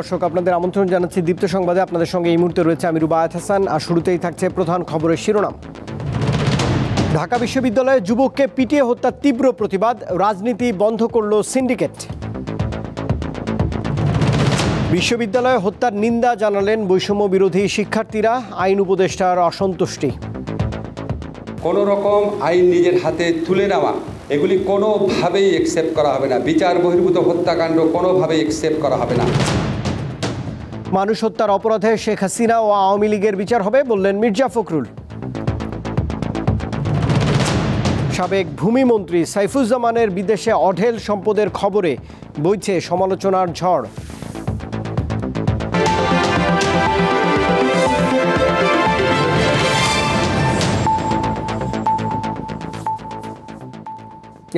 দর্শক, আপনাদের আমন্ত্রণ জানাচ্ছি দীপ্ত সংবাদে। আপনাদের সঙ্গে এই মুহূর্তে রয়েছে আমি রুবায়েত হাসান। আর শুরুতেই থাকছে প্রধান খবরের শিরোনাম। ঢাকা বিশ্ববিদ্যালয়ে যুবককে পিটিয়ে হত্যার তীব্র প্রতিবাদ, রাজনীতি বন্ধ করল সিন্ডিকেট। বিশ্ববিদ্যালয়ে হত্যার নিন্দা জানালেন বৈষম্য বিরোধী শিক্ষার্থীরা, আইন উপদেষ্টার অসন্তুষ্টি। কোনো রকম আইন নিজের হাতে তুলে নেওয়া এগুলি কোনোভাবেই অ্যাকসেপ্ট করা হবে না। বিচার বহির্ভূত হত্যাকাণ্ড কোনোভাবেই অ্যাকসেপ্ট করা হবে না। মানুষ হত্যার অপরাধে শেখ হাসিনা ও আওয়ামী লীগের বিচার হবে বললেন মির্জা ফখরুল। সাবেক ভূমিমন্ত্রী সাইফুজ্জামানের বিদেশে অঢেল সম্পদের খবরে বইছে সমালোচনার ঝড়।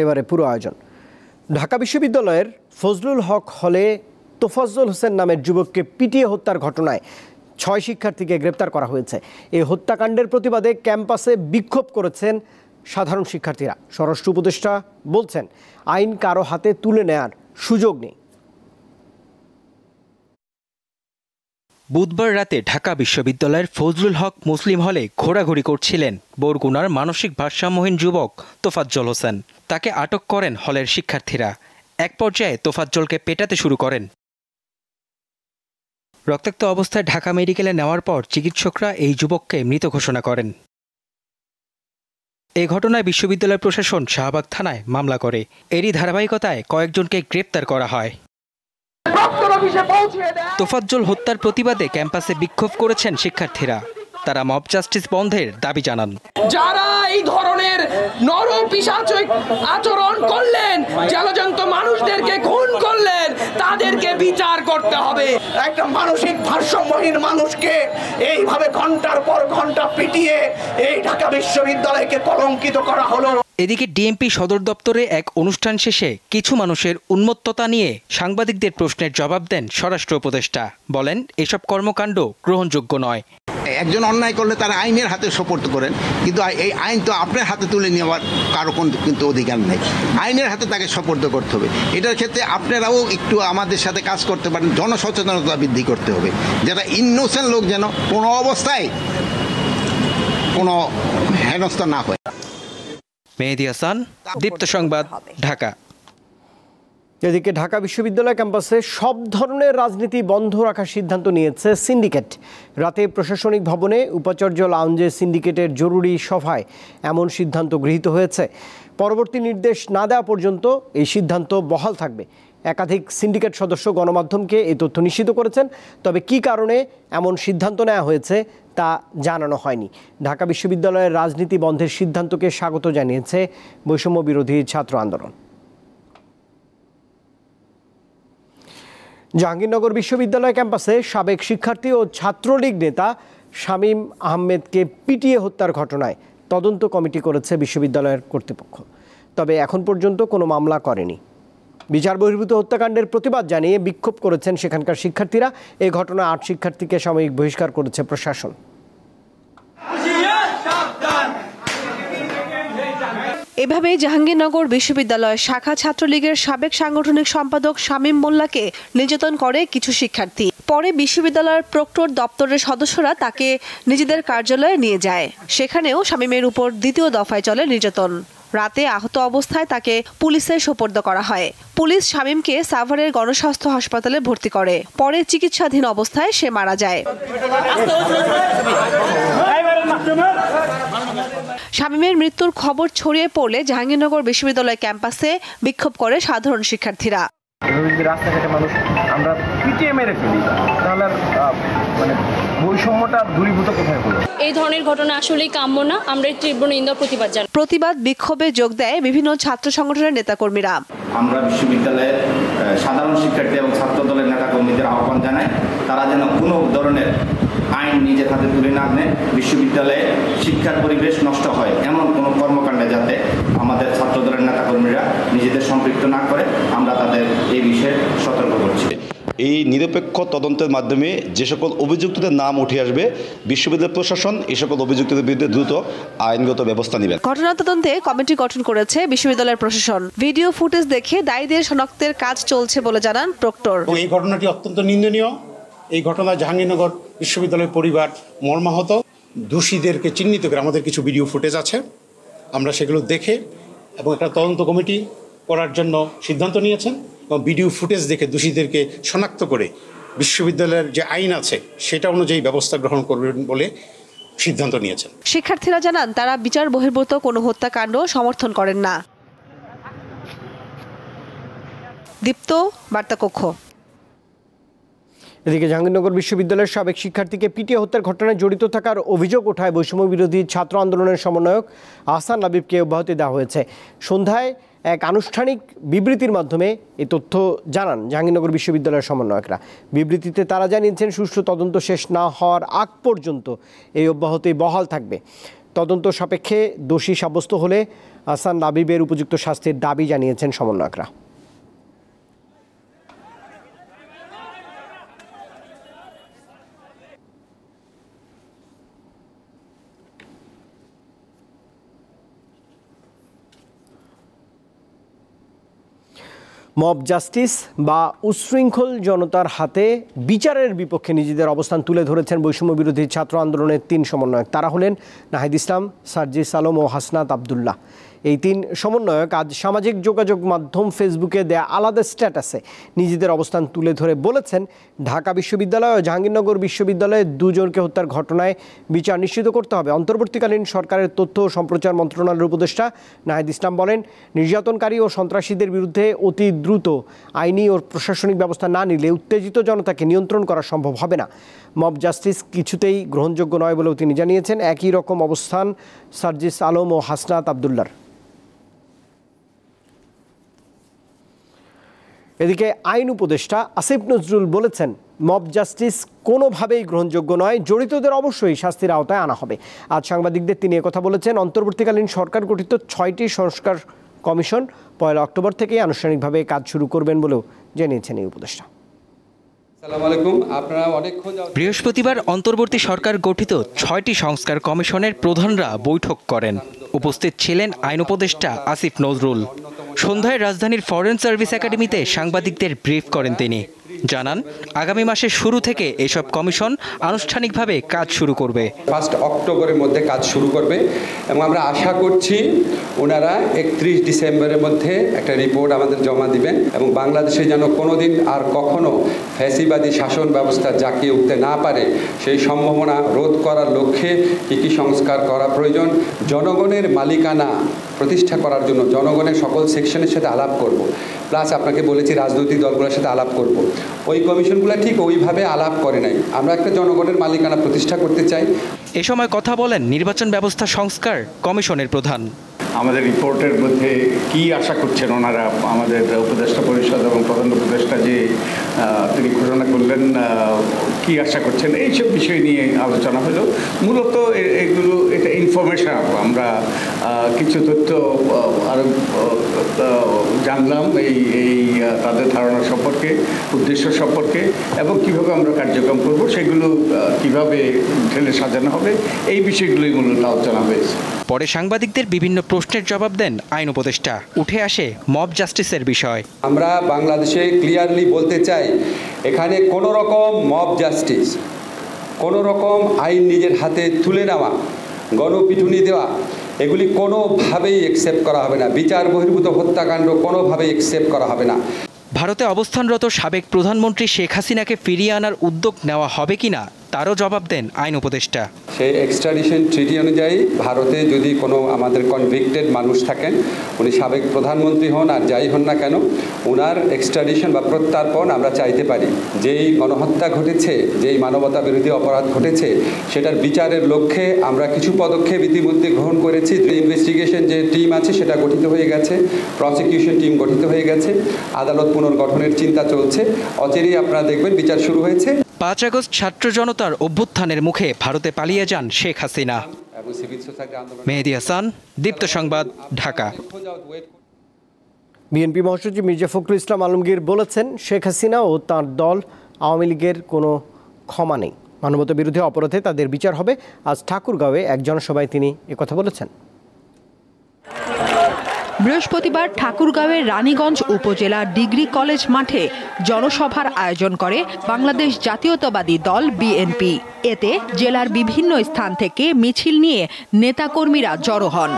এবারে পুরো আয়োজন। ঢাকা বিশ্ববিদ্যালয়ের ফজলুল হক হলে তোফাজ্জল হোসেন নামের যুবককে পিটিয়ে হত্যার ঘটনায় 6 শিক্ষার্থীকে গ্রেপ্তার করা হয়েছে। এই হত্যাকাণ্ডের প্রতিবাদে ক্যাম্পাসে বিক্ষোভ করেছেন সাধারণ শিক্ষার্থীরা। স্বরাষ্ট্র উপদেষ্টা বলছেন, আইন কারো হাতে তুলে নেয়ার সুযোগ নেই। বুধবার রাতে ঢাকা বিশ্ববিদ্যালয়ের ফজলুল হক মুসলিম হলে ঘোরাঘুরি করছিলেন বরগুনার মানসিক ভারসাম্যহীন যুবক তোফাজ্জল হোসেন। তাকে আটক করেন হলের শিক্ষার্থীরা। এক পর্যায়ে তোফাজ্জলকে পেটাতে শুরু করেন। রক্তাক্ত অবস্থায় ঢাকা মেডিকেলে নেওয়ার পর চিকিৎসকরা এই যুবককে মৃত ঘোষণা করেন। এ ঘটনায় বিশ্ববিদ্যালয় প্রশাসন শাহবাগ থানায় মামলা করে। এরই ধারাবাহিকতায় কয়েকজনকে গ্রেপ্তার করা হয়। তোফাজ্জল হত্যার প্রতিবাদে ক্যাম্পাসে বিক্ষোভ করেছেন শিক্ষার্থীরা। তারা মব জাস্টিস বন্ধের দাবি জানান। যারা এই ধরনের নরপিশাচ আচরণ করলেন, জলজন্ত মানুষদেরকে খুন করলেন, তাদেরকে বিচার করতে হবে। একটা মানসিক ভারসাম্যহীন মানুষকে এইভাবে ঘন্টার পর ঘন্টা পিটিয়ে এই ঢাকা বিশ্ববিদ্যালয়কে কলঙ্কিত করা হলো। এদিকে ডিএমপি সদর দপ্তরে এক অনুষ্ঠান শেষে কিছু মানুষের উন্মত্ততা নিয়ে সাংবাদিকদের প্রশ্নের জবাব দেন স্বরাষ্ট্র উপদেষ্টা। বলেন, এসব কর্মকাণ্ড গ্রহণযোগ্য নয়। একজন অন্যায় করলে তারা আইনের হাতে সোপর্দ করেন, কিন্তু এই আইন তো আপনার হাতে তুলে নেওয়ার কারো কিন্তু অধিকার নেই। আইনের হাতে তাকে সোপর্দ করতে হবে। এটার ক্ষেত্রে আপনারাও একটু আমাদের সাথে কাজ করতে পারেন, জনসচেতনতা বৃদ্ধি করতে হবে, যারা ইনোসেন্ট লোক যেন কোনো অবস্থায় কোনো হেনস্থা না হয়। মেহেদী হাসান, দীপ্ত সংবাদ, ঢাকা। এদিকে ঢাকা বিশ্ববিদ্যালয় ক্যাম্পাসে সব ধরনের রাজনীতি বন্ধ রাখার সিদ্ধান্ত নিয়েছে সিন্ডিকেট। রাতে প্রশাসনিক ভবনে উপাচার্য লাউঞ্জে সিন্ডিকেটের জরুরি সভায় এমন সিদ্ধান্ত গৃহীত হয়েছে। পরবর্তী নির্দেশ না দেওয়া পর্যন্ত এই সিদ্ধান্ত বহাল থাকবে। একাধিক সিন্ডিকেট সদস্য গণমাধ্যমকে এই তথ্য নিশ্চিত করেছেন। তবে কী কারণে এমন সিদ্ধান্ত নেওয়া হয়েছে তা জানানো হয়নি। ঢাকা বিশ্ববিদ্যালয়ের রাজনীতি বন্ধের সিদ্ধান্তকে স্বাগত জানিয়েছে বৈষম্য বিরোধী ছাত্র আন্দোলন। জাহাঙ্গীরনগর বিশ্ববিদ্যালয় ক্যাম্পাসে সাবেক শিক্ষার্থী ও ছাত্রলীগ নেতা শামীম আহমেদকে পিটিয়ে হত্যার ঘটনায় তদন্ত কমিটি করেছে বিশ্ববিদ্যালয়ের কর্তৃপক্ষ। তবে এখন পর্যন্ত কোনো মামলা করেনি। বিচার বহির্ভূত হত্যাকাণ্ডের প্রতিবাদ জানিয়ে বিক্ষোভ করেছেন সেখানকার শিক্ষার্থীরা। এই ঘটনায় 8 শিক্ষার্থীকে সাময়িক বহিষ্কার করেছে প্রশাসন। এভাবেই জাহাঙ্গীরনগর বিশ্ববিদ্যালয় শাখা ছাত্রলীগের সাবেক সাংগঠনিক সম্পাদক শামীম মোল্লাকে নির্যাতন করে কিছু শিক্ষার্থী। পরে বিশ্ববিদ্যালয়ের প্রক্টর দপ্তরের সদস্যরা তাকে নিজেদের কার্যালয়ে নিয়ে যায়। সেখানেও শামীমের উপর দ্বিতীয় দফায় চলে নির্যাতন। রাতে আহত অবস্থায় তাকে পুলিশে সোপর্দ করা হয়। পুলিশ শামীমকে সাভারের গণস্বাস্থ্য হাসপাতালে ভর্তি করে। পরে চিকিৎসাধীন অবস্থায় সে মারা যায়। শামীমের মৃত্যুর খবর ছড়িয়ে পড়লে জাহাঙ্গীরনগর বিশ্ববিদ্যালয় ক্যাম্পাসে বিক্ষোভ করে সাধারণ শিক্ষার্থীরা। রাস্তাঘাটে মানুষ আমরা পিটিয়ে মেরে ফেলি, তাহলে মানে বৈষম্যটা দূরীভূত কোথায় হলো? এই ধরনের ঘটনা আসলেই কাম্য না। আমরা তীব্র নিন্দা প্রতিবাদ জানাই। প্রতিবাদ বিক্ষোভে যোগ দেয় বিভিন্ন ছাত্র সংগঠনের নেতাকর্মীরা। আমরা বিশ্ববিদ্যালয়ের সাধারণ শিক্ষার্থী এবং ছাত্র দলের নেতাকর্মীদের আহ্বান জানাই, তারা যেন কোনো ধরনের আইন নিজের হাতে তুলে না নেয়। বিশ্ববিদ্যালয়ে শিক্ষার পরিবেশ নষ্ট হয় এমন কোনো কর্মকাণ্ডে যাতে আমাদের ছাত্র দলের নেতাকর্মীরা নিজেদের সম্পৃক্ত না করে, আমরা তাদের এই বিষয়ে সতর্ক করছি। এই এই নিরপেক্ষ তদন্তের মাধ্যমে যে সকল অভিযুক্তদের নাম উঠে আসবে, বিশ্ববিদ্যালয় প্রশাসন এই সকল অভিযুক্তদের বিরুদ্ধে দ্রুত আইনগত ব্যবস্থা নেবে। ঘটনা তদন্তে কমিটি গঠন করেছে বিশ্ববিদ্যালয়ের প্রশাসন। ভিডিও ফুটেজ দেখে দায়ীদের শনাক্তের কাজ চলছে বলে জানান প্রক্টর। এই ঘটনাটি অত্যন্ত নিন্দনীয়। এই ঘটনায় জাহাঙ্গীরনগর বিশ্ববিদ্যালয়ের পরিবার মর্মাহত। দোষীদেরকে চিহ্নিত করে আমাদের কিছু ভিডিও ফুটেজ আছে, আমরা সেগুলো দেখে এবং একটা তদন্ত কমিটি করার জন্য সিদ্ধান্ত নিয়েছেন এবং ভিডিও ফুটেজ দেখে দোষীদেরকে শনাক্ত করে বিশ্ববিদ্যালয়ের যে আইন আছে সেটা অনুযায়ী ব্যবস্থা গ্রহণ করবেন বলে সিদ্ধান্ত নিয়েছেন। শিক্ষার্থীরা জানান তারা বিচার বহির্ভূত কোনো হত্যাকাণ্ড সমর্থন করেন না। দীপ্ত, বার্তাকক্ষ। এদিকে জাহাঙ্গীরনগর বিশ্ববিদ্যালয়ের সাবেক শিক্ষার্থীকে পিটিয়ে হত্যার ঘটনায় জড়িত থাকার অভিযোগ ওঠায় বৈষম্য বিরোধী ছাত্র আন্দোলনের সমন্বয়ক আহসান লাবিবকে অব্যাহতি দেওয়া হয়েছে। সন্ধ্যায় এক আনুষ্ঠানিক বিবৃতির মাধ্যমে এই তথ্য জানান জাহাঙ্গীরনগর বিশ্ববিদ্যালয়ের সমন্বয়করা। বিবৃতিতে তারা জানিয়েছেন সুষ্ঠু তদন্ত শেষ না হওয়ার আগ পর্যন্ত এই অব্যাহতি বহাল থাকবে। তদন্ত সাপেক্ষে দোষী সাব্যস্ত হলে আহসান লাবিবের উপযুক্ত শাস্তির দাবি জানিয়েছেন সমন্বয়করা। মব জাস্টিস বা উচ্ছৃঙ্খল জনতার হাতে বিচারের বিপক্ষে নিজেদের অবস্থান তুলে ধরেছেন বৈষম্য বিরোধী ছাত্র আন্দোলনের 3 সমন্বয়ক। তারা হলেন নাহিদ ইসলাম, সার্জিস আলম ও হাসনাত আবদুল্লাহ। এই 3 সমন্বয়ক আজ সামাজিক যোগাযোগ মাধ্যম ফেসবুকে দেয়া আলাদা স্ট্যাটাসে নিজেদের অবস্থান তুলে ধরে বলেছেন, ঢাকা বিশ্ববিদ্যালয় ও জাহাঙ্গীরনগর বিশ্ববিদ্যালয়ে 2 জনকে হত্যার ঘটনায় বিচার নিশ্চিত করতে হবে। অন্তর্বর্তীকালীন সরকারের তথ্য ও সম্প্রচার মন্ত্রণালয়ের উপদেষ্টা নাহিদ ইসলাম বলেন, নির্যাতনকারী ও সন্ত্রাসীদের বিরুদ্ধে অতি দ্রুত আইনি ও প্রশাসনিক ব্যবস্থা না নিলে উত্তেজিত জনতাকে নিয়ন্ত্রণ করা সম্ভব হবে না। মব জাস্টিস কিছুতেই গ্রহণযোগ্য নয় বলেও তিনি জানিয়েছেন। একই রকম অবস্থান সার্জিস আলম ও হাসনাত আবদুল্লাহর। এদিকে আইন উপদেষ্টা আসিফ নজরুল বলেছেন, মব জাস্টিস কোনোভাবেই গ্রহণযোগ্য নয়, জড়িতদের অবশ্যই শাস্তির আওতায় আনা হবে। আজ সাংবাদিকদের তিনি একথা বলেছেন। অন্তর্বর্তীকালীন সরকার গঠিত 6টি সংস্কার কমিশন 1 অক্টোবর থেকেই আনুষ্ঠানিকভাবে কাজ শুরু করবেন বলেও জানিয়েছেন এই উপদেষ্টা। বৃহস্পতিবার অন্তর্বর্তী সরকার গঠিত 6টি সংস্কার কমিশনের প্রধানরা বৈঠক করেন। উপস্থিত ছিলেন আইন উপদেষ্টা আসিফ নজরুল। সন্ধ্যায় রাজধানীর ফরেন সার্ভিস একাডেমিতে সাংবাদিকদের ব্রিফ করেন তিনি। জানান, আগামী মাসের শুরু থেকে এসব কমিশন আনুষ্ঠানিকভাবে কাজ শুরু করবে। 1 অক্টোবরের মধ্যে কাজ শুরু করবে এবং আমরা আশা করছি ওনারা 31 ডিসেম্বরের মধ্যে একটা রিপোর্ট আমাদের জমা দিবেন এবং বাংলাদেশে যেন কোনোদিন আর কখনো ফ্যাসিবাদী শাসন ব্যবস্থা জাঁকিয়ে উঠতে না পারে সেই সম্ভাবনা রোধ করার লক্ষ্যে কী সংস্কার করা প্রয়োজন, জনগণের মালিকানা প্রতিষ্ঠা করার জন্য জনগণের সকল সেকশনের সাথে আলাপ করব। প্লাস আপনাকে বলেছি রাজনৈতিক দলগুলোর সাথে আলাপ করব। ওই কমিশনগুলো ঠিক ওইভাবে আলাপ করে নাই। আমরা একটা জনগণের মালিকানা প্রতিষ্ঠা করতে চাই। এ সময় কথা বলেন নির্বাচন ব্যবস্থা সংস্কার কমিশনের প্রধান। আমাদের রিপোর্টের মধ্যে কি আশা করছেন ওনারা, আমাদের উপদেষ্টা পরিষদ এবং প্রধান উপদেষ্টা যে তিনি ঘোষণা করলেন কি আশা করছেন, এইসব বিষয় নিয়ে আলোচনা হলো। মূলত এগুলো এটা ইনফরমেশন, আমরা কিছু তথ্য আরও জানলাম এই তাদের ধারণা সম্পর্কে, উদ্দেশ্য সম্পর্কে এবং কিভাবে আমরা কার্যক্রম করব, সেগুলো কিভাবে ঢেলে সাজানো হবে, এই বিষয়গুলোই মূলত আলোচনা হয়েছে। পরে সাংবাদিকদের বিভিন্ন প্রশ্নের জবাব দেন আইন উপদেষ্টা। উঠে আসে মব জাস্টিসের বিষয়। আমরা বাংলাদেশে ক্লিয়ারলি বলতে চাই, এখানে কোনো রকম মব জাস্টিস, কোনো রকম আইন নিজের হাতে তুলে নেওয়া, গণপিটুনি দেওয়া, এগুলি কোনোভাবেই অ্যাকসেপ্ট করা হবে না। বিচার বহির্ভূত হত্যাকাণ্ড কোনোভাবেই অ্যাকসেপ্ট করা হবে না। ভারতে অবস্থানরত সাবেক প্রধানমন্ত্রী শেখ হাসিনাকে ফিরিয়ে আনার উদ্যোগ নেওয়া হবে কিনা তারও জবাব দেন আইন উপদেষ্টা। সেই এক্সট্রাডিশন ট্রিটি অনুযায়ী ভারতে যদি কোনো আমাদের কনভিক্টেড মানুষ থাকেন, উনি সাবেক প্রধানমন্ত্রী হন আর যাই হন না কেন, ওনার এক্সট্রাডিশন বা প্রত্যার্পণ আমরা চাইতে পারি। যেই গণহত্যা ঘটেছে, যেই মানবতা বিরোধী অপরাধ ঘটেছে, সেটার বিচারের লক্ষ্যে আমরা কিছু পদক্ষেপ ইতিমধ্যে গ্রহণ করেছি। ইনভেস্টিগেশন যে টিম আছে সেটা গঠিত হয়ে গেছে, প্রসিকিউশন টিম গঠিত হয়ে গেছে, আদালত পুনর্গঠনের চিন্তা চলছে। অচিরেই আপনারা দেখবেন বিচার শুরু হয়েছে। 5 আগস্ট ছাত্র জনতার অভ্যুত্থানের মুখে ভারতে পালিয়ে যান শেখ হাসিনা। মেহেদী হাসান, দীপ্ত সংবাদ, ঢাকা। বিএনপি মহাসচিব মির্জা ফখরুল ইসলাম আলমগীর বলেছেন, শেখ হাসিনা ও তাঁর দল আওয়ামী লীগের কোনো ক্ষমা নেই, মানবতা বিরোধী অপরাধে তাদের বিচার হবে। আজ ঠাকুরগাঁওয়ে এক জনসভায় তিনি একথা বলেছেন। বৃহস্পতিবার ঠাকুরগাঁওয়ের রানীগঞ্জ উপজেলা ডিগ্রি কলেজ মাঠে জনসভার আয়োজন করে বাংলাদেশ জাতীয়তাবাদী দল বিএনপি। এতে জেলার বিভিন্ন স্থান থেকে মিছিল নিয়ে নেতাকর্মীরা জড়ো হন।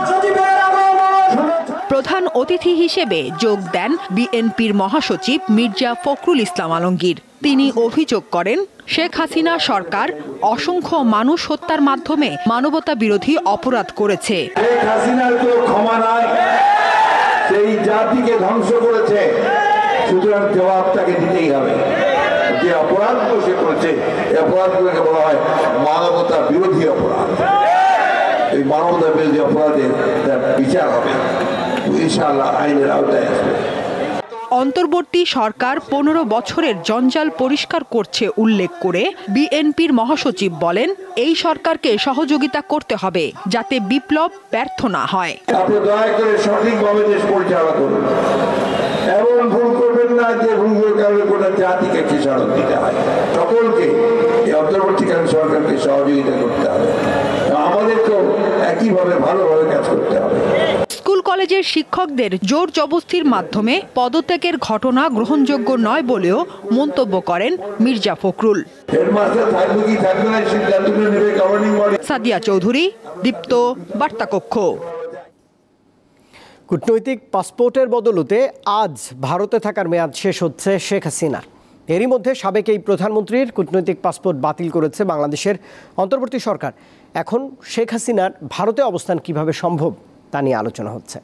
প্রধান অতিথি হিসেবে যোগ দেন বিএনপির মহাসচিব মির্জা ফখরুল ইসলাম আলমগীর। তিনি অভিযোগ করেন, শেখ হাসিনা সরকার অসংখ্য মানুষ হত্যার মাধ্যমে মানবতা বিরোধী অপরাধ করেছে। শেখ হাসিনার কোনো ক্ষমা নাই, সেই জাতিকে ধ্বংস করেছে, সুতরাং জবাব তাকে দিতেই হবে। যে অপরাধগুলো সে করেছে, এই অপরাধগুলোকে বলা হয় মানবতা বিরোধী অপরাধ। এই মানবতা বিরোধী অপরাধের বিচার হবে, ইনশাআল্লাহ আইনের আওতায় আসবে। অন্তর্বর্তী সরকার 15 বছরের জঞ্জাল পরিষ্কার করছে উল্লেখ করে বিএনপির মহাসচিব বলেন, এই সরকারকে সহযোগিতা করতে হবে যাতে বিপ্লব ব্যর্থ না হয়। আপনি দয়া করে সঠিকভাবে দেশ পরিচালনা করুন, এমন ভুল করবেন না যে ভুলগুলোর কারণে গোটা জাতিকে খেসারত দিতে হয়। সকলকে এই অন্তর্বর্তীকালীন সরকারকে সহযোগিতা করতে হবে, আমাদেরকেও একইভাবে ভালোভাবে কাজ করতে হবে। স্কুল কলেজের শিক্ষকদের জোর জবস্তির মাধ্যমে পদত্যাগের ঘটনা গ্রহণযোগ্য নয় বলেও মন্তব্য করেন মির্জা ফখরুল। সাদিয়া চৌধুরী, দীপ্ত, বার্তাকক্ষ। কূটনৈতিক পাসপোর্টের বদলতে আজ ভারতে থাকার মেয়াদ শেষ হচ্ছে শেখ হাসিনার। এরই মধ্যে সাবেক এই প্রধানমন্ত্রীর কূটনৈতিক পাসপোর্ট বাতিল করেছে বাংলাদেশের অন্তর্বর্তী সরকার। এখন শেখ হাসিনার ভারতে অবস্থান কিভাবে সম্ভব তা নিয়ে আলোচনা হচ্ছে।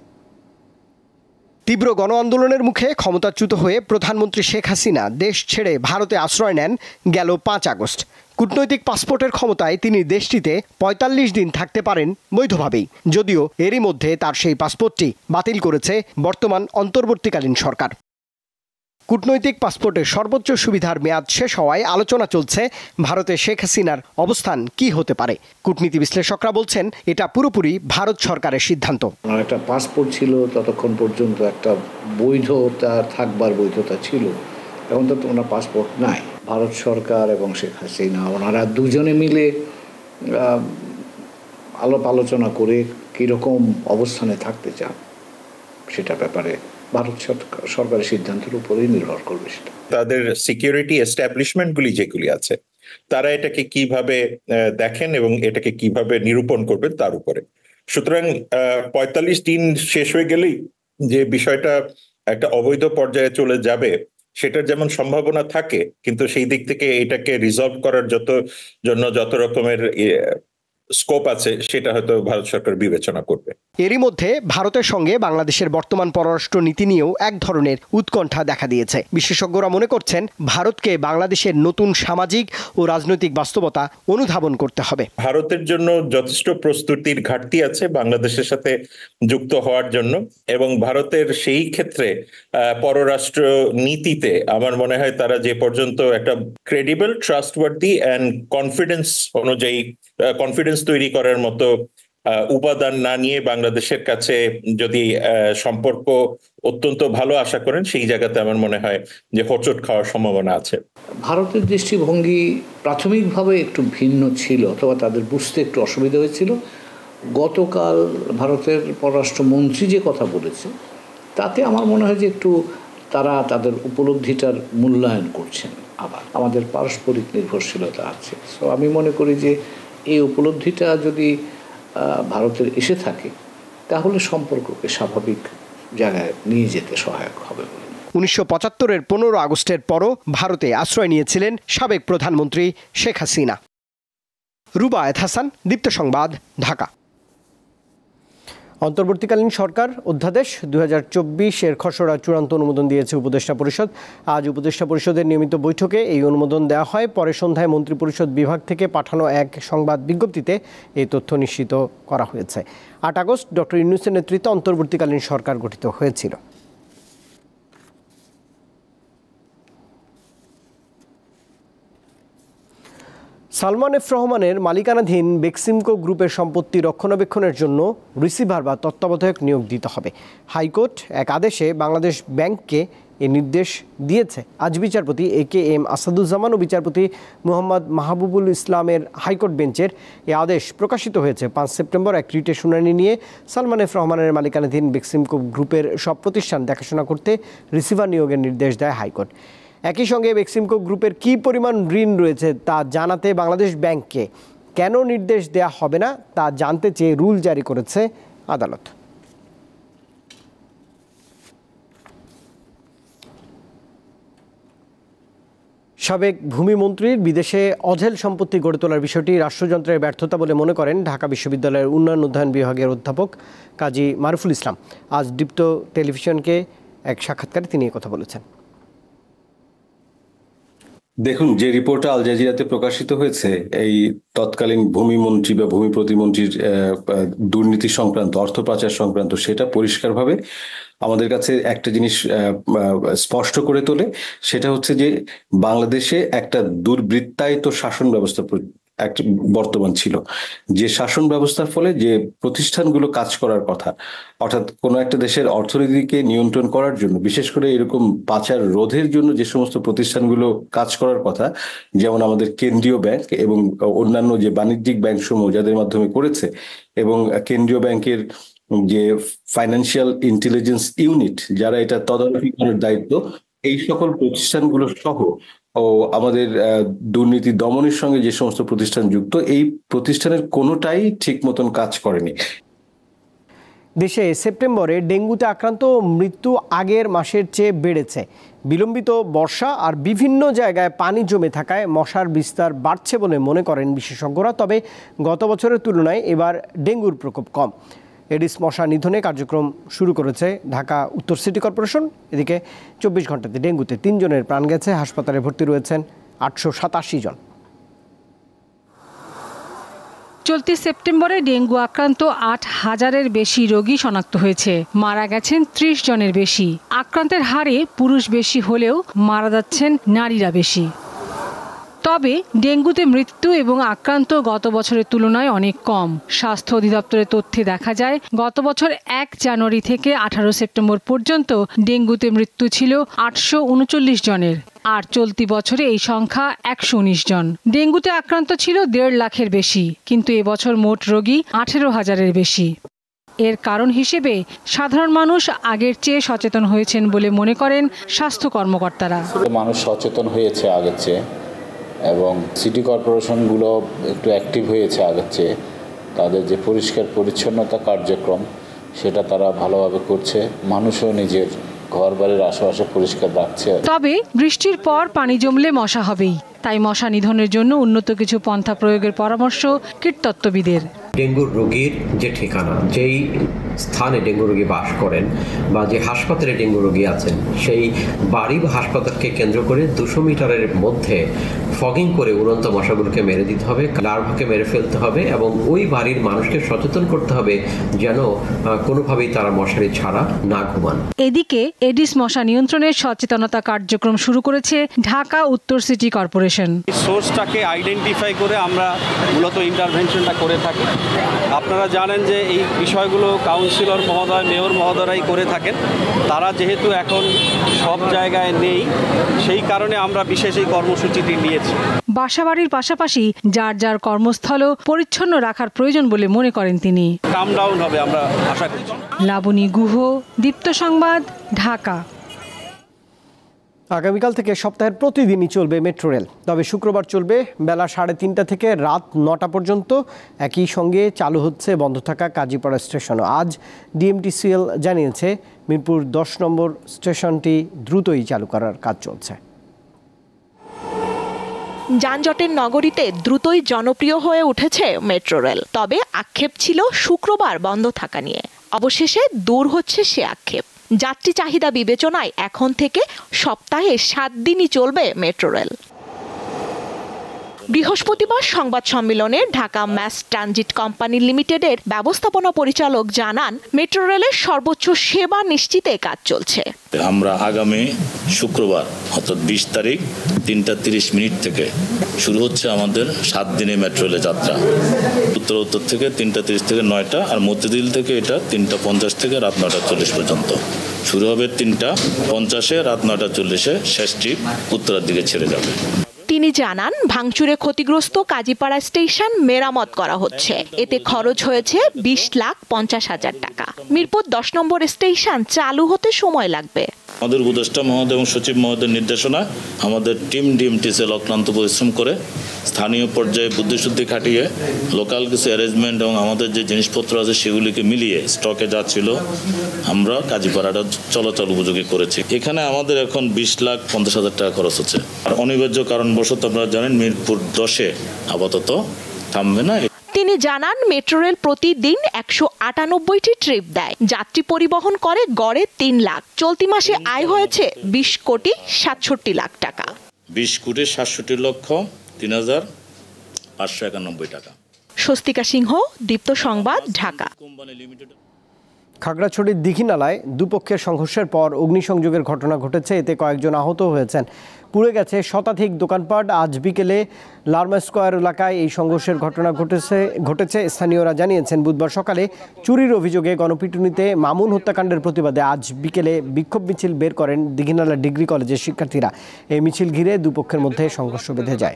তীব্র গণ আন্দোলনের মুখে ক্ষমতাচ্যুত হয়ে প্রধানমন্ত্রী শেখ হাসিনা দেশ ছেড়ে ভারতে আশ্রয় নেন গেল 5 আগস্ট। কূটনৈতিক পাসপোর্টের ক্ষমতায় তিনি দেশটিতে 45 দিন থাকতে পারেন বৈধভাবেই, যদিও এরই মধ্যে তার সেই পাসপোর্টটি বাতিল করেছে বর্তমান অন্তর্বর্তীকালীন সরকার। কূটনৈতিক পাসপোর্টের সর্বোচ্চ সুবিধার মেয়াদ শেষ হওয়ায় আলোচনা চলছে ভারতে শেখ হাসিনার অবস্থান কি হতে পারে। কূটনীতি বিশ্লেষকরা বলছেন, এটা পুরোপুরি ভারত সরকারের সিদ্ধান্ত। একটা পাসপোর্ট ছিল, ততক্ষণ পর্যন্ত একটা বৈধতা থাকবার বৈধতা ছিল, এখন তো ওনার পাসপোর্ট নাই। ভারত সরকার এবং শেখ হাসিনা ওনারা দুজনে মিলে আলাপ আলোচনা করে কীরকম অবস্থানে থাকতে চান সেটা ব্যাপারে ভারত সরকারের সিদ্ধান্তের উপরেই নির্ভর করবে। সেটা তাদের সিকিউরিটি এস্টাবলিশমেন্টগুলি যেগুলি আছে তারা এটাকে কিভাবে দেখেন এবং এটাকে কিভাবে নিরূপণ করবেন তার উপরে। সুতরাং 45 দিন শেষ হয়ে গেলেই যে বিষয়টা একটা অবৈধ পর্যায়ে চলে যাবে সেটার যেমন সম্ভাবনা থাকে, কিন্তু সেই দিক থেকে এটাকে রিজলভ করার যত রকমের স্কোপ আছে সেটা হয়তো ভারত সরকার বিবেচনা করবে। এরই মধ্যে ভারতের সঙ্গে বাংলাদেশের বর্তমান পররাষ্ট্র নীতি নিয়েও এক ধরনের উৎকণ্ঠা দেখা দিয়েছে। বিশেষজ্ঞরা মনে করছেন, ভারতকে বাংলাদেশের নতুন সামাজিক ও রাজনৈতিক বাস্তবতা অনুধাবন করতে হবে। ভারতের জন্য যথেষ্ট প্রস্তুতির ঘাটতি আছে বাংলাদেশের সাথে যুক্ত হওয়ার জন্য, এবং ভারতের সেই ক্ষেত্রে পররাষ্ট্র নীতিতে আমার মনে হয় তারা যে পর্যন্ত একটা ক্রেডিবল, ট্রাস্টওয়ার্দি অ্যান্ড কনফিডেন্স অনুযায়ী কনফিডেন্স তৈরি করার মতো উপাদান না নিয়ে বাংলাদেশের কাছে যদি সম্পর্ক অত্যন্ত ভালো আশা করেন, সেই জায়গাতে আমার মনে হয় যে হোঁচট খাওয়ার সম্ভাবনা আছে। ভারতের দৃষ্টিভঙ্গি প্রাথমিকভাবে একটু ভিন্ন ছিল, অথবা তাদের বুঝতে একটু অসুবিধা হয়েছিল। গতকাল ভারতের পররাষ্ট্রমন্ত্রী যে কথা বলেছে তাতে আমার মনে হয় যে একটু তারা তাদের উপলব্ধিটার মূল্যায়ন করছেন। আবার আমাদের পারস্পরিক নির্ভরশীলতা আছে, সো আমি মনে করি যে এই উপলব্ধিটা যদি ভারতের এসে থাকে তাহলে সম্পর্ককে স্বাভাবিক জায়গায় নিয়ে যেতে সহায়ক হবে। 1975-এর 15 আগস্টের পরও ভারতে আশ্রয় নিয়েছিলেন সাবেক প্রধানমন্ত্রী শেখ হাসিনা। রুবায়েত হাসান, দীপ্ত সংবাদ, ঢাকা। অন্তর্বর্তীকালীন সরকার অধ্যাদেশ 2024-এর খসড়া চূড়ান্ত অনুমোদন দিয়েছে উপদেষ্টা পরিষদ। আজ উপদেষ্টা পরিষদের নিয়মিত বৈঠকে এই অনুমোদন দেওয়া হয়। পরে সন্ধ্যায় মন্ত্রিপরিষদ বিভাগ থেকে পাঠানো এক সংবাদ বিজ্ঞপ্তিতে এই তথ্য নিশ্চিত করা হয়েছে। 8 আগস্ট ডক্টর ইউনূসের নেতৃত্বে অন্তর্বর্তীকালীন সরকার গঠিত হয়েছিল। সালমান এফ রহমানের মালিকানাধীন বেক্সিমকো গ্রুপের সম্পত্তি রক্ষণাবেক্ষণের জন্য রিসিভার বা তত্ত্বাবধায়ক নিয়োগ দিতে হবে। হাইকোর্ট এক আদেশে বাংলাদেশ ব্যাংককে এ নির্দেশ দিয়েছে। আজ বিচারপতি AKM আসাদুজ্জামান ও বিচারপতি মোহাম্মদ মাহবুবুল ইসলামের হাইকোর্ট বেঞ্চের এ আদেশ প্রকাশিত হয়েছে। 5 সেপ্টেম্বর এক রিটের শুনানি নিয়ে সালমান এফ রহমানের মালিকানাধীন বেক্সিমকো গ্রুপের সব প্রতিষ্ঠান দেখাশোনা করতে রিসিভার নিয়োগের নির্দেশ দেয় হাইকোর্ট। একই সঙ্গে বেক্সিমকো গ্রুপের কী পরিমাণ ঋণ রয়েছে তা জানাতে বাংলাদেশ ব্যাংককে কেন নির্দেশ দেয়া হবে না তা জানতে চেয়ে রুল জারি করেছে আদালত। সাবেক ভূমিমন্ত্রীর বিদেশে অঢেল সম্পত্তি গড়ে তোলার বিষয়টি রাষ্ট্রযন্ত্রের ব্যর্থতা বলে মনে করেন ঢাকা বিশ্ববিদ্যালয়ের উন্নয়ন অধ্যয়ন বিভাগের অধ্যাপক কাজী মারুফুল ইসলাম। আজ দীপ্ত টেলিভিশনকে এক সাক্ষাৎকারে তিনি কথা বলেছেন। দেখুন, যে রিপোর্টটা আল জাজিরাতে প্রকাশিত হয়েছে এই তৎকালীন ভূমিমন্ত্রী বা ভূমি প্রতিমন্ত্রীর দুর্নীতি সংক্রান্ত, অর্থ পাচার সংক্রান্ত, সেটা পরিষ্কারভাবে আমাদের কাছে একটা জিনিস স্পষ্ট করে তোলে। সেটা হচ্ছে যে বাংলাদেশে একটা দুর্বৃত্তায়িত শাসন ব্যবস্থা একটা বর্তমান ছিল, যে শাসন ব্যবস্থার ফলে যে প্রতিষ্ঠানগুলো কাজ করার কথা, অর্থাৎ কোনো একটা দেশের অর্থনীতিকে নিয়ন্ত্রণ করার জন্য, বিশেষ করে এরকম পাচার রোধের জন্য যে সমস্ত প্রতিষ্ঠানগুলো কাজ করার কথা, যেমন আমাদের কেন্দ্রীয় ব্যাংক এবং অন্যান্য যে বাণিজ্যিক ব্যাংক সমূহ যাদের মাধ্যমে করেছে, এবং কেন্দ্রীয় ব্যাংকের যে ফাইন্যান্সিয়াল ইন্টেলিজেন্স ইউনিট যারা এটা তদারকি করার দায়িত্ব, এই সকল প্রতিষ্ঠানগুলো সহ ও আমাদের দুর্নীতি দমনের সঙ্গে যে সমস্ত প্রতিষ্ঠান যুক্ত, এই প্রতিষ্ঠানের কোনোটাই ঠিক মতন কাজ করেনি। দেশে সেপ্টেম্বরে ডেঙ্গুতে আক্রান্ত মৃত্যু আগের মাসের চেয়ে বেড়েছে। বিলম্বিত বর্ষা আর বিভিন্ন জায়গায় পানি জমে থাকায় মশার বিস্তার বাড়ছে বলে মনে করেন বিশেষজ্ঞরা। তবে গত বছরের তুলনায় এবার ডেঙ্গুর প্রকোপ কম। এডিস মশা নিধনে কার্যক্রম শুরু করেছে ঢাকা উত্তর সিটি কর্পোরেশন। এদিকে 24 ঘন্টাতে ডেঙ্গুতে 3 জনের প্রাণ গেছে। হাসপাতালে ভর্তি রয়েছেন 887 জন। চলতি সেপ্টেম্বরে ডেঙ্গু আক্রান্ত 8,000-এর বেশি রোগী শনাক্ত হয়েছে। মারা গেছেন 30 জনের বেশি। আক্রান্তের হারে পুরুষ বেশি হলেও মারা যাচ্ছেন নারীরা বেশি। তবে ডেঙ্গুতে মৃত্যু এবং আক্রান্ত গত বছরের তুলনায় অনেক কম। স্বাস্থ্য অধিদপ্তরের তথ্যে দেখা যায়, গত বছর 1 জানুয়ারি থেকে 18 সেপ্টেম্বর পর্যন্ত ডেঙ্গুতে মৃত্যু ছিল 839 জনের, আর চলতি বছরে এই সংখ্যা 119 জন। ডেঙ্গুতে আক্রান্ত ছিল 1.5 লাখের বেশি, কিন্তু এবছর মোট রোগী 18,000-এর বেশি। এর কারণ হিসেবে সাধারণ মানুষ আগের চেয়ে সচেতন হয়েছেন বলে মনে করেন স্বাস্থ্য কর্মকর্তারা। মানুষ সচেতন হয়েছে আগের চেয়ে, এবং সিটি কর্পোরেশনগুলো একটু অ্যাক্টিভ হয়েছে আগের চেয়ে। তাদের যে পরিষ্কার পরিচ্ছন্নতা কার্যক্রম সেটা তারা ভালোভাবে করছে। মানুষও নিজের ঘর বাড়ির আশেপাশে পরিষ্কার রাখছে। তবে বৃষ্টির পর পানি জমলে মশা হবেই, তাই মশা নিধনের জন্য উন্নত কিছু পন্থা প্রয়োগের পরামর্শ কীটতত্ত্ববিদের। ডেঙ্গুর রোগীর যে ঠিকানা, যেই স্থানে ডেঙ্গু রোগী বাস করেন বা যে হাসপাতালে ডেঙ্গু রোগী আছেন, সেই বাড়ি বা হাসপাতালকে কেন্দ্র করে 200 মিটারের মধ্যে ফগিং করে উড়ন্ত মশাগুলোকে মেরে দিতে হবে, লার্ভাকে মেরে ফেলতে হবে, এবং ওই বাড়ির মানুষকে সচেতন করতে হবে যেন কোনোভাবেই তারা মশারি ছাড়া না ঘুমান। এদিকে এডিস মশা নিয়ন্ত্রণের সচেতনতা কার্যক্রম শুরু করেছে ঢাকা উত্তর সিটি কর্পোরেশন। সোর্সটাকে আইডেন্টিফাই করে আমরা মূলত ইন্টারভেনশনটা করে থাকি। আপনারা জানেন যে এই বিষয়গুলো কাউন্সিলর মহোদয়, মেয়র মহোদয়রাই করে থাকেন। তারা যেহেতু এখন সব জায়গায় নেই, সেই কারণে আমরা বিশেষ এই কর্মসূচিটি নিয়েছি। বাসাবাড়ির পাশাপাশি যার যার কর্মস্থল পরিচ্ছন্ন রাখার প্রয়োজন বলে মনে করেন তিনি। কাম ডাউন হবে আমরা আশা করছি। লাবণী গুহ, দীপ্ত সংবাদ, ঢাকা। আগামীকাল থেকে সপ্তাহের প্রতিদিনই চলবে মেট্রো রেল। তবে শুক্রবার চলবে বেলা 3:30 থেকে রাত 9টা পর্যন্ত। একই সঙ্গে চালু হচ্ছে বন্ধ থাকা কাজীপাড়া স্টেশনও। আজ ডিএমটিসিএল জানিয়েছে মিরপুর 10 নম্বর স্টেশনটি দ্রুতই চালু করার কাজ চলছে। যানজটের নগরীতে দ্রুতই জনপ্রিয় হয়ে উঠেছে মেট্রো রেল। তবে আক্ষেপ ছিল শুক্রবার বন্ধ থাকা নিয়ে। অবশেষে দূর হচ্ছে সে আক্ষেপ। যাত্রী চাহিদা বিবেচনায় এখন থেকে সপ্তাহে 7 দিনই চলবে মেট্রো রেল। বৃহস্পতিবার সংবাদ সম্মেলনে ঢাকা ম্যাস ট্রানজিট কোম্পানি লিমিটেডের ব্যবস্থাপনা পরিচালক জানান, মেট্রো রেলের সর্বোচ্চ সেবা নিশ্চিতে কাজ চলছে। আমরা আগামী শুক্রবার অর্থাৎ 20 তারিখ 3:30 থেকে শুরু হচ্ছে আমাদের 7 দিনে মেট্রো রেলের যাত্রা। উত্তর থেকে 3:30 থেকে 9টা, আর মধ্যদিল থেকে এটা 3:50 থেকে রাত 9:40 পর্যন্ত শুরু হবে। 3:50 রাত 9:40 শেষ ট্রিপ উত্তরার দিকে ছেড়ে যাবে। তিনি জানান, ভাঙচুরে ক্ষতিগ্রস্ত কাজীপাড়া স্টেশন মেরামত করা হচ্ছে। এতে খরচ হয়েছে 20,50,000 টাকা। মিরপুর 10 নম্বর স্টেশন চালু হতে সময় লাগবে। আমাদের উপদেষ্টা মহোদয় এবং সচিব মহোদয়ের নির্দেশনা আমাদের টিম ডিএমটিসিএল অক্লান্ত পরিশ্রম করে স্থানীয় পর্যায়ে বুদ্ধিশুদ্ধি খাটিয়ে লোকাল কিছু অ্যারেঞ্জমেন্ট এবং আমাদের যে জিনিসপত্র আছে সেগুলিকে মিলিয়ে স্টকে যা ছিল আমরা কাজীপাড়াটা চলাচল উপযোগী করেছি। এখানে আমাদের এখন 20,50,000 টাকা খরচ হচ্ছে। আর অনিবার্য কারণবশত আপনারা জানেন মিরপুর 10-এ আপাতত থামবে না। তিনি জানান, মেট্রো রেল প্রতিদিন 198টি ট্রিপ দেয়। যাত্রী পরিবহন করে গড়ে 3 লাখ। চলতি মাসে আয় হয়েছে 20,67,00,000 টাকা। 20,67,03,591 টাকা। স্বস্তিকা সিংহ, দীপ্ত সংবাদ, ঢাকা। খাগড়াছড়ির দীঘিনালায় দুপক্ষের সংঘর্ষের পর অগ্নিসংযোগের ঘটনা ঘটেছে। এতে কয়েকজন আহত হয়েছেন। পুড়ে গেছে শতাধিক দোকানপাট। আজ বিকেলে লার্মা স্কোয়ার এলাকায় এই সংঘর্ষের ঘটনা ঘটেছে। স্থানীয়রা জানিয়েছেন, বুধবার সকালে চুরির অভিযোগে গণপিটুনিতে মামুন হত্যাকাণ্ডের প্রতিবাদে আজ বিকেলে বিক্ষোভ মিছিল বের করেন দীঘিনালা ডিগ্রি কলেজের শিক্ষার্থীরা। এই মিছিল ঘিরে দুপক্ষের মধ্যে সংঘর্ষ বেঁধে যায়।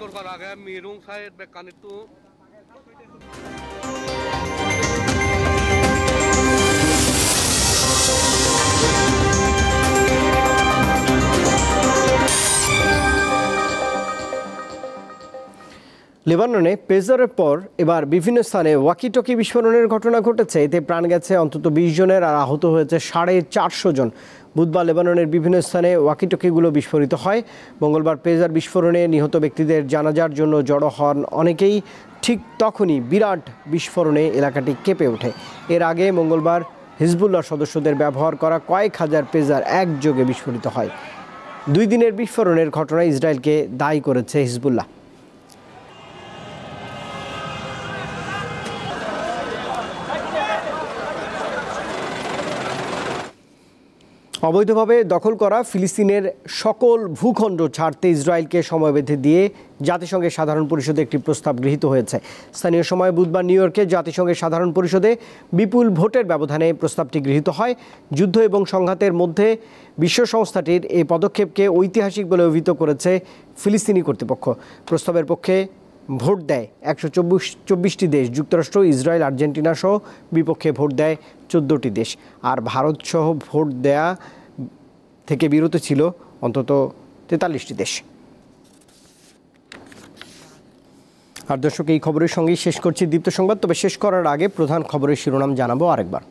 লেবাননে পেজারের পর এবার বিভিন্ন স্থানে ওয়াকিটকি বিস্ফোরণের ঘটনা ঘটেছে। এতে প্রাণ গেছে অন্তত 20 জনের আর আহত হয়েছে 450 জন। বুধবার লেবাননের বিভিন্ন স্থানে ওয়াকিটকিগুলো বিস্ফোরিত হয়। মঙ্গলবার পেজার বিস্ফোরণে নিহত ব্যক্তিদের জানাজার জন্য জড়ো হন অনেকেই। ঠিক তখনই বিরাট বিস্ফোরণে এলাকাটি কেঁপে ওঠে। এর আগে মঙ্গলবার হিজবুল্লাহ সদস্যদের ব্যবহার করা কয়েক হাজার পেজার একযোগে বিস্ফোরিত হয়। 2 দিনের বিস্ফোরণের ঘটনায় ইসরায়েলকে দায়ী করেছে হিজবুল্লাহ। অবৈধভাবে দখল করা ফিলিস্তিনের সকল ভূখণ্ড ছাড়তে ইসরায়েলকে সময় বেঁধে দিয়ে জাতিসংঘের সাধারণ পরিষদে একটি প্রস্তাব গৃহীত হয়েছে। স্থানীয় সময় বুধবার নিউ ইয়র্কে জাতিসংঘের সাধারণ পরিষদে বিপুল ভোটের ব্যবধানে প্রস্তাবটি গৃহীত হয়। যুদ্ধ এবং সংঘাতের মধ্যে বিশ্ব সংস্থাটির এই পদক্ষেপকে ঐতিহাসিক বলে অভিহিত করেছে ফিলিস্তিনি কর্তৃপক্ষ। প্রস্তাবের পক্ষে ভোট দেয় 124টি দেশ। যুক্তরাষ্ট্র, ইসরায়েল, আর্জেন্টিনা সহ বিপক্ষে ভোট দেয় 14টি দেশ। আর ভারত সহ ভোট দেয়া থেকে বিরত ছিল অন্তত 43টি দেশ। আর দর্শক, এই খবরের সঙ্গেই শেষ করছি দীপ্ত সংবাদ। তবে শেষ করার আগে প্রধান খবরের শিরোনাম জানাবো আরেকবার।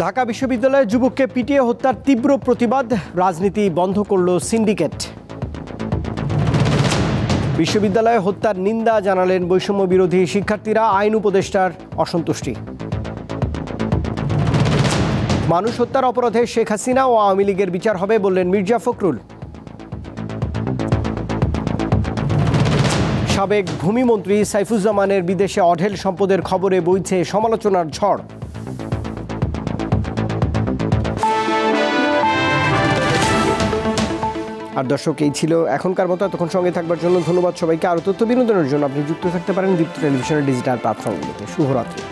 ঢাকা বিশ্ববিদ্যালয়ের যুবককে পিটিয়ে হত্যার তীব্র প্রতিবাদ। রাজনীতি বন্ধ করল সিন্ডিকেট। বিশ্ববিদ্যালয়ে হত্যার নিন্দা জানালেন বৈষম্য বিরোধী শিক্ষার্থীরা। আইন উপদেষ্টার অসন্তুষ্টি। মানুষ হত্যার অপরাধে শেখ হাসিনা ও আওয়ামী লীগের বিচার হবে বললেন মির্জা ফখরুল। সাবেক ভূমিমন্ত্রী সাইফুজ্জামানের বিদেশে অঢেল সম্পদের খবরে বইছে সমালোচনার ঝড়। আর দর্শক, এই ছিল এখনকার মতো। তখন সঙ্গে থাকবার জন্য ধন্যবাদ সবাইকে। আরও তথ্য বিনোদনের জন্য আপনি যুক্ত থাকতে পারেন দীপ্ত টেলিভিশনের ডিজিটাল প্ল্যাটফর্মগুলোতে। শুভরাত্রি।